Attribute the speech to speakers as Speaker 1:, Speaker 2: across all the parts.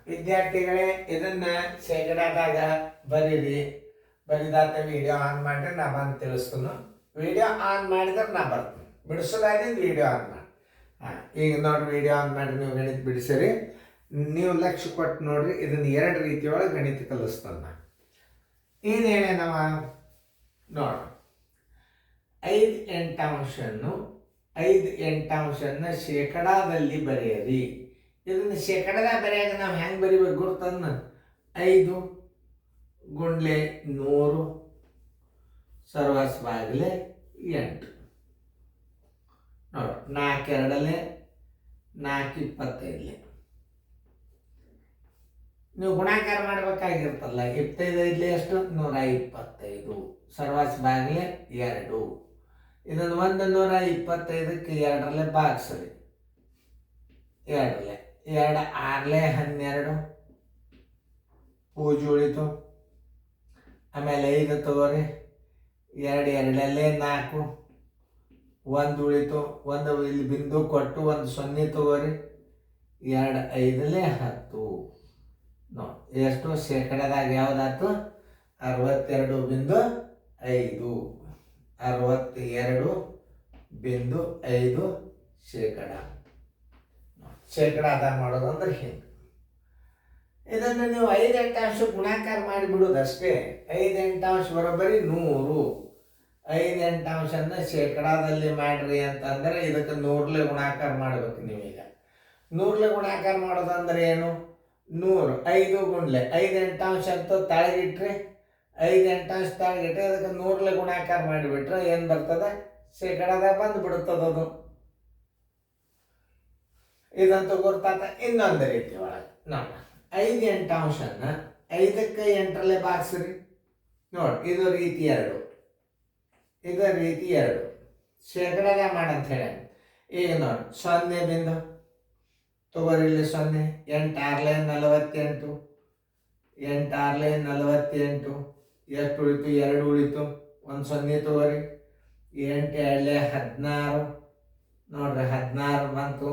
Speaker 1: ವಿದ್ಯಾರ್ಥಿಗಳೇ, ಇದನ್ನ ಶೇಕಡಾದಾಗ ಬರೀರಿ. ಬರಿದಾತ ವಿಡಿಯೋ ಆನ್ ಮಾಡಿದ್ರೆ ನಾ ಬಂದು ತಿಳಿಸ್ತೀನಿ. ವಿಡಿಯೋ ಆನ್ ಮಾಡಿದ್ರೆ ನಾ ಬರ್ತೀನಿ. ಬಿಡಿಸೋದಾದ್ರೆ ವಿಡಿಯೋ ಆನ್ ಮಾಡಿ. ಈಗ ನೋಡ್ರಿ, ವಿಡಿಯೋ ಆನ್ ಮಾಡಿ ನೀವು ಗಣಿತ ಬಿಡಿಸಿರಿ. ನೀವು ಲಕ್ಷ್ಯ ಕೊಟ್ಟು ನೋಡ್ರಿ. ಇದನ್ನ 2 ರೀತಿಯೊಳಗೆ ಗಣಿತ ಕಲಿಸ್ತಾನೆ ನಾನು. ಏನೇನೇ ನಾವು ನೋಡ್ರಿ, 5/8 ಶೇಕಡಾದಲ್ಲಿ ಬರೆಯಿರಿ. ಇದನ್ನು ಶೇಕಡದಾಗ ಬರೆಯಾಗ ನಾವು ಹೆಂಗೆ ಬರಿಬೇಕು ಗುರ್ತನ್ನ? 5 ಗುಂಡ್ಲೆ 100 ಸರ್ವಸ್ ಬಾಗಿಲೆ 8 ನೋಡಿ. 4 2 4 25. ನೀವು ಗುಣಾಕಾರ ಮಾಡ್ಬೇಕಾಗಿರ್ತಲ್ಲ. 25 ಎಷ್ಟು? 125 ಸರ್ವಸ್ ಬಾಗಿಲೆ 2. ಇದನ್ನು 125ಕ್ಕೆ 2 ಭಾಗಿಸ್ರಿ. 2 2 6 12 ಪೂಜೆ ಉಳಿತು. ಆಮೇಲೆ 5 ತಗೋರಿ. 2 2 4 1 ಉಳಿತು. 1 ಇಲ್ಲಿ ಬಿಂದು ಕೊಟ್ಟು 1 0 ತಗೋರಿ. 2 5 10 ನೋಡಿ. ಎಷ್ಟು ಶೇಕಡಾದಾಗ ಯಾವುದಾಯ್ತು? 62.5. 62.5 ಶೇಕಡ. ಶೇಕಡಾದಾಗ ಮಾಡೋದು ಅಂದ್ರೆ ಹಿಂಗೆ. ಇದನ್ನು ನೀವು 5/8 ಗುಣಾಕಾರ ಮಾಡಿಬಿಡೋದು ಅಷ್ಟೇ. 5/8 ಬರೋಬ್ಬರಿ 100. 5/8 ಶೇಕಡಾದಲ್ಲಿ ಮಾಡ್ರಿ ಅಂತಂದ್ರೆ ಇದಕ್ಕೆ 100 ಗುಣಾಕಾರ ಮಾಡ್ಬೇಕು ನೀವೀಗ. 100 ಗುಣಾಕಾರ ಮಾಡೋದಂದ್ರೆ ಏನು? 100 5 ಗುಂಡ್ಲೆ 5/8 ಅಂತ ತಾಳಗಿಟ್ರೆ 5/8 ತಾಳಗಿಟ್ರೆ ಅದಕ್ಕೆ 100 ಗುಣಾಕಾರ ಮಾಡಿಬಿಟ್ರೆ ಏನು ಬರ್ತದೆ? ಶೇಕಡಾದಾಗ ಬಂದುಬಿಡುತ್ತದದು. ಇದಂತೂ ಗೊತ್ತಾತ. ಇನ್ನೊಂದು ರೀತಿ ಒಳಗೆ ನೋಡಿ, 5/8 5ಕ್ಕೆ 8 ಭಾಗಿಸ್ರಿ. ನೋಡಿ, ಇದು ರೀತಿ 2, ಇದು ರೀತಿ 2 ಶೇಕಡಾದಾಗ ಮಾಡಂತ ಹೇಳಿ. ಈಗ ನೋಡಿ, 0 ಬಿಂದು ತಗೋರಿ. ಇಲ್ಲಿ 0 8 6 48 8 6 48 ಎಷ್ಟು ಉಳಿತು? 2 ಉಳಿತು. 1 0 ತಗೋರಿ. 8 2 16 ನೋಡ್ರಿ. 16 ಬಂತು.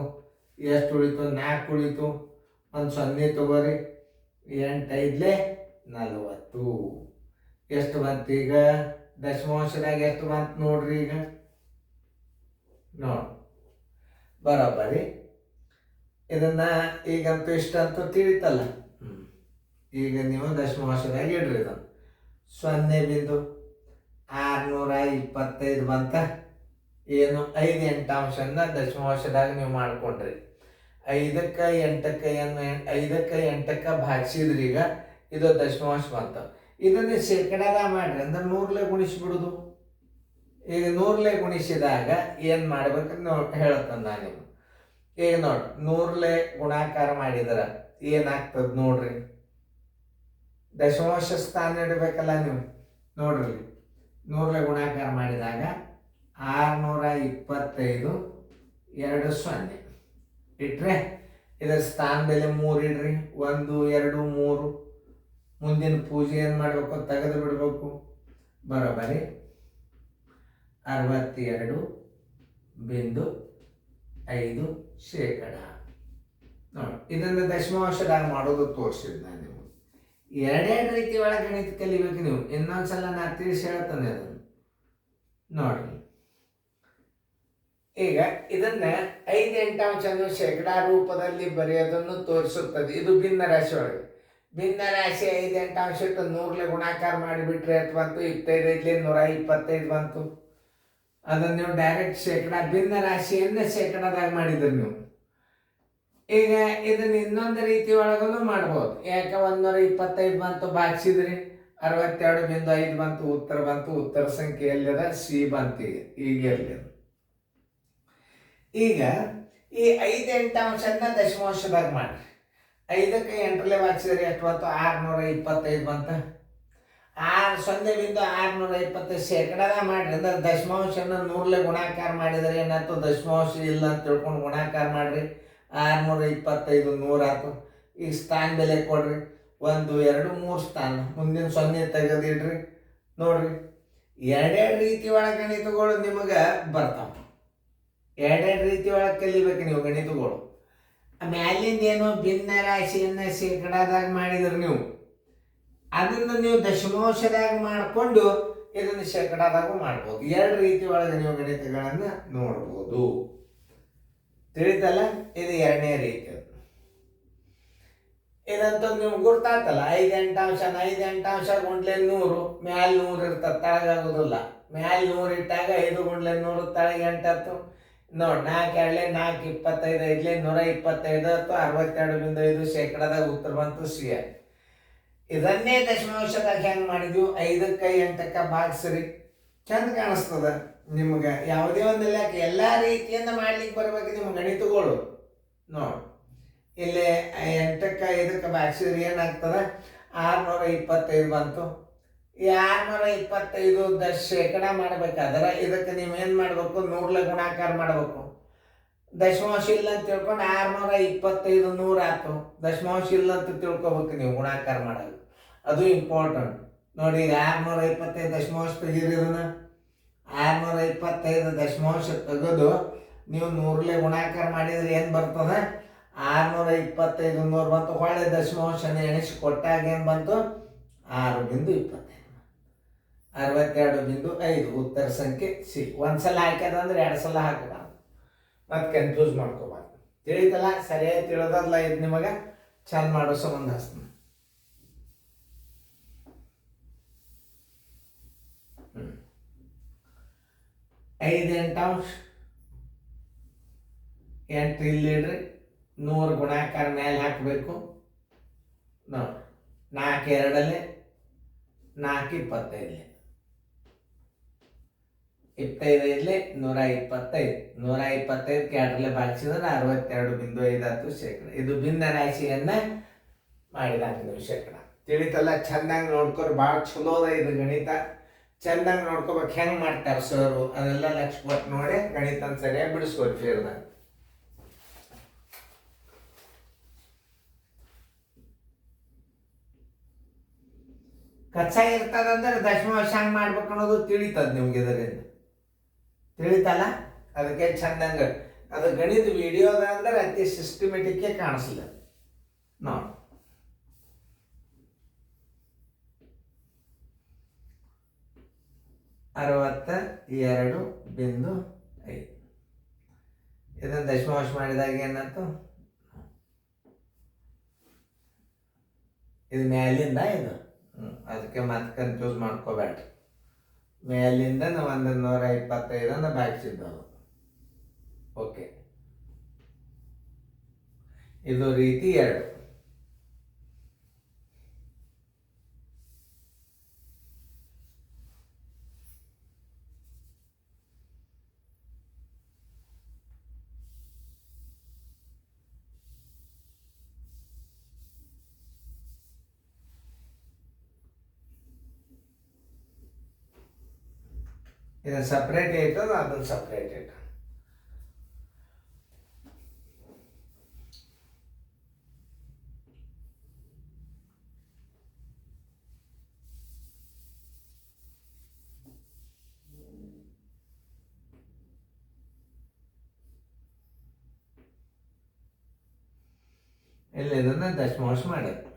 Speaker 1: ಎಷ್ಟು ಉಳಿತು? 4 ಉಳಿತು. 1 0 ತಗೋರಿ. 8 5 40 ಎಷ್ಟು ಬಂತು? ಈಗ ದಶಮಾಂಶದಾಗ ಎಷ್ಟು ಬಂತು ನೋಡ್ರಿ. ಈಗ ನೋಡಿ, ಬರೋಬ್ಬರಿ. ಇದನ್ನ ಈಗಂತೂ ಇಷ್ಟಂತೂ ತಿಳಿತಲ್ಲ. ಈಗ ನೀವು ದಶಮಾಂಶದಾಗ ಇಡ್ರಿ. ಇದನ್ನು 0.625 ಬಂತ. ಏನು? 5/8 ದಶಮಾಂಶದಾಗ ನೀವು ಮಾಡ್ಕೊಂಡ್ರಿ. 5ಕ್ಕೆ 8ಕ್ಕೆ ಭಾಗಿಸಿದ್ರಿ. ಈಗ ಇದು ದಶಮಾಂಶ ಬಂತ. ಇದನ್ನು ಶೇಕಡಾದಾಗ ಮಾಡ್ರಿ ಅಂದ್ರೆ 100 ಗುಣಿಸ್ಬಿಡುದು. ಈಗ 100 ಗುಣಿಸಿದಾಗ ಏನು ಮಾಡ್ಬೇಕಂತ ಹೇಳ್ತಾನೆ ನಾನು ನಿಮ್ಗೆ. ಈಗ ನೋಡಿ, 100 ಗುಣಾಕಾರ ಮಾಡಿದ್ರೆ ಏನಾಗ್ತದೆ ನೋಡ್ರಿ. ದಶಮಾಂಶ ಸ್ಥಾನ ಇಡಬೇಕಲ್ಲ ನೀವು. ನೋಡ್ರಿ, 100 ಗುಣಾಕಾರ ಮಾಡಿದಾಗ 625 2 0 ಇಟ್ರೆ ಇದರ ಸ್ಥಾನ ಬೆಲೆ 3 ಇಡ್ರಿ. 1 2 3 ಮುಂದಿನ ಪೂಜೆ ಏನು ಮಾಡಬೇಕು? ತೆಗೆದು ಬಿಡಬೇಕು. ಬರೋಬ್ಬರಿ 62.5 ಶೇಕಡ. ನೋಡಿ, ಇದನ್ನು ದಶಮಾಂಶದಾಗ ಮಾಡೋದು ತೋರಿಸಿದ್ ನಾನು ನಿಮಗೆ. 2 ರೀತಿ ಒಳಗೆ ಗಣಿತ ಕಲಿಬೇಕು ನೀವು. ಇನ್ನೊಂದ್ಸಲ ನಾ ತಿಳಿಸಿ ಹೇಳ್ತಾನೆ ಅದನ್ನು ನೋಡ್ರಿ. ಈಗ ಇದನ್ನ 5/8 ಶೇಕಡಾ ರೂಪದಲ್ಲಿ ಬರೆಯೋದನ್ನು ತೋರಿಸುತ್ತದೆ. ಇದು ಭಿನ್ನ ರಾಶಿ ಒಳಗೆ. ಭಿನ್ನ ರಾಶಿ 5/8 100 ಗುಣಾಕಾರ ಮಾಡಿಬಿಟ್ರೆ ಎಷ್ಟು ಬಂತು? 25 125 ಬಂತು. ಅದನ್ನು ನೀವು ಡೈರೆಕ್ಟ್ ಶೇಕಡಾ ಭಿನ್ನ ರಾಶಿಯನ್ನ ಶೇಕಡಾದಾಗ ಮಾಡಿದ್ರಿ ನೀವು. ಈಗ ಇದನ್ನ ಇನ್ನೊಂದು ರೀತಿ ಒಳಗೂ ಮಾಡ್ಬೋದು. ಯಾಕೆ? 125 ಬಂತು, ಭಾಗಿಸಿದ್ರಿ. 62.5 ಬಂತು, ಉತ್ತರ ಬಂತು. ಉತ್ತರ ಸಂಖ್ಯೆ ಎಲ್ಲಿದೆ? ಸಿ ಬಂತು. ಈಗ ಇರಲಿ. ಈಗ ಈ 5/8 ದಶಮಾಂಶದಾಗ ಮಾಡ್ರಿ. 5ಕ್ಕೆ 8 ಭಾಗಿಸಿದ್ರಿ ಎಷ್ಟು ಬಂತು? 625 ಬಂತ. 0.620 ಶೇಕಡಾದಾಗ ಮಾಡ್ರಿ ಅಂದ್ರೆ ದಶಮಾಂಶನ 100 ಗುಣಾಕಾರ ಮಾಡಿದರೆ ಏನಾಯ್ತು? ದಶಮಾಂಶ ಇಲ್ಲ ಅಂತ ತಿಳ್ಕೊಂಡು ಗುಣಾಕಾರ ಮಾಡ್ರಿ. 625 100 ಆಯ್ತು. ಈಗ ಸ್ಥಾನ ಬೆಲೆ ಕೊಡ್ರಿ. 1 2 3 ಸ್ಥಾನ. ಮುಂದಿನ 0 ತೆಗೆದಿಡ್ರಿ. ನೋಡ್ರಿ, 2 ರೀತಿ ಒಳಗೆ ಗಣಿತಗಳು ನಿಮಗೆ ಬರ್ತಾವ. 2 ರೀತಿ ಒಳಗೆ ಕಲಿಬೇಕು ನೀವು ಗಣಿತಗಳು. ಮ್ಯಾಲಿಂದ ಏನೋ ಭಿನ್ನ ರಾಶಿಯನ್ನು ಶೇಕಡಾದಾಗ ಮಾಡಿದ್ರೆ ನೀವು ಅದನ್ನು ನೀವು ದಶಮಾಂಶದಾಗ ಮಾಡಿಕೊಂಡು ಇದನ್ನು ಶೇಕಡಾದಾಗೂ ಮಾಡ್ಬೋದು. ಎರಡು ರೀತಿ ಒಳಗೆ ನೀವು ಗಣಿತಗಳನ್ನು ನೋಡ್ಬೋದು. ತಿಳಿತಲ್ಲ? ಇದು ಎರಡನೇ ರೀತಿ. ಇದಂತೂ ನೀವು ಗುರ್ತಾತಲ್ಲ, 5 ಎಂಟಾಂಶ 5 ಎಂಟಾಂಶ ಗುಂಡ್ಲೆ 100, ಮ್ಯಾಲೆ 100 ಇರ್ತದೆ, ತಳಗಾಗೋದಿಲ್ಲ. ಮ್ಯಾಲೆ 100 ಇಟ್ಟಾಗ 5 ಗುಂಡ್ಲೆ 100 ತಳಗೆ 8 ನೋಡಿ. 4 2 4 25 5 125 62.5 ಶೇಕಡಾದಾಗ ಉತ್ತರ ಬಂತು ಸಿ. ಇದನ್ನೇ ದಶಮಾಂಶದಾಗ ಹೆಂಗೆ ಮಾಡಿದ್ವಿ? 5ಕ್ಕೆ 8ಕ್ಕೆ ಭಾಗಿಸ್ರಿ, ಚಂದ ಕಾಣಿಸ್ತದ ನಿಮ್ಗೆ. ಯಾವುದೇ ಒಂದು ಲೆಕ್ಕ ಎಲ್ಲ ರೀತಿಯಿಂದ ಮಾಡ್ಲಿಕ್ಕೆ ಬರ್ಬೇಕು ನಿಮ್ಮ ಗಣಿತಗಳು. ನೋಡಿ, ಇಲ್ಲಿ 8ಕ್ಕೆ 5ಕ್ಕೆ ಭಾಗಿಸಿದ್ರೆ ಏನಾಗ್ತದೆ? 625 ಬಂತು. ಈ 625 ಶೇಕಡ ಮಾಡ್ಬೇಕಾದ್ರೆ ಇದಕ್ಕೆ ನೀವೇನು ಮಾಡಬೇಕು? 100ಲೆ ಗುಣಾಕಾರ ಮಾಡಬೇಕು. ದಶಮಾಂಶ ಇಲ್ಲ ಅಂತ ತಿಳ್ಕೊಂಡು 625 100 ಆಯ್ತು. ದಶಮಾಂಶ ಇಲ್ಲ ಅಂತ ತಿಳ್ಕೊಬೇಕು ನೀವು ಗುಣಾಕಾರ ಮಾಡೋದು, ಅದು ಇಂಪಾರ್ಟೆಂಟ್. ನೋಡಿ, ಈಗ 625 ದಶಮಾಂಶ ತೆಗೀರಿ. ಇದನ್ನು 625 ದಶಮಾಂಶ ತೆಗೆದು ನೀವು 100ಲೆ ಗುಣಾಕಾರ ಮಾಡಿದ್ರೆ ಏನು ಬರ್ತದೆ? 625 100 ಬಂತು. ಹೊಳೆ ದಶಮಾಂಶನ ಎಣಿಸಿ ಕೊಟ್ಟಾಗ ಏನು ಬಂತು? 6.25 62.5 ಉತ್ತರ ಸಂಖ್ಯೆ ಸಿ. ಒಂದ್ಸಲ ಹಾಕ್ಯದಂದ್ರೆ 2 ಸಲ ಹಾಕಬಾರ್ದು, ಮತ್ತೆ ಕನ್ಫ್ಯೂಸ್ ಮಾಡ್ಕೋಬಾರ್ದು. ತಿಳಿತಲ್ಲ? ಸರಿಯಾಗಿ ತಿಳಿದಲ್ಲ ಇದು ನಿಮಗೆ? ಚಂದ ಮಾಡೋ ಸಂಬಂಧ ಹಸ್ತೀನಿ. 5 ಎಂಟಾಂಶ 8 ಇಲ್ಲಿಡ್ರಿ. 100 ಗುಣಾಕಾರ ಮೇಲೆ ಹಾಕಬೇಕು. ನೋಡಿ, 4 2 4 25 25 125 125ಕ್ಕೆ 2 ಭಾಗಿಸಿದ್ರೆ 62.5 ಆಯ್ತು ಶೇಕಡ. ಇದು ಭಿನ್ನ ರಾಶಿಯನ್ನು ಮಾಡಿದಾಗ ನೀವು ಶೇಕಡ. ತಿಳಿತಲ್ಲ? ಚೆಂದಾಗಿ ನೋಡ್ಕೊರಿ, ಭಾಳ ಚಲೋ ಅದ ಇದು ಗಣಿತ. ಚೆಂದಾಗಿ ನೋಡ್ಕೋಬೇಕು, ಹೆಂಗೆ ಮಾಡ್ತಾರೆ ಸರು ಅದೆಲ್ಲ ಲಕ್ಷ ಕೊಟ್ಟು ನೋಡಿ ಗಣಿತ ಸರಿಯಾಗಿ ಬಿಡಿಸ್ಕೋರಿ ಫೇರ್ದಾಗ. ಕಚ್ಚಾ ಇರ್ತದಂದ್ರೆ ದಶಮಾಂಶ ಹೆಂಗೆ ಮಾಡ್ಬೇಕು ಅನ್ನೋದು ತಿಳಿತದ ನಿಮ್ಗೆ. ಇದರಿಂದ ತಿಳಿತಲ್ಲ? ಅದಕ್ಕೆ ಚಂದಂಗೆ ಅದು ಗಣಿತ ವಿಡಿಯೋದ ಅಂದ್ರೆ ಅತಿ ಸಿಸ್ಟಮೆಟಿಕ್ಕೇ ಕಾಣಿಸ್ಲಿಲ್ಲ ನೋಡಿ. 62.5 ಇದನ್ನು ದಶಮಾಂಶ ಮಾಡಿದಾಗ ಏನಾಯ್ತು? ಇದು ಮ್ಯಾಲಿಂದ ಇದು, ಅದಕ್ಕೆ ಮತ್ತೆ ಕನ್ಫ್ಯೂಸ್ ಮಾಡ್ಕೋಬೇಡ್ರಿ. ಮೇಲಿಂದ ನಾವು 125 ಭಾಗಿಸಿದ್ದವು. ಓಕೆ, ಇದು ರೀತಿ 2. ಇದನ್ನು ಸಪ್ರೇಟ್ ಇರ್ತದೆ, ಅದನ್ನು ಸಪ್ರೇಟ್ ಇರ್ತದೆ. ಇಲ್ಲಿ ಇದನ್ನು ದಶಮಾಂಶ ಮಾಡಿದೆ.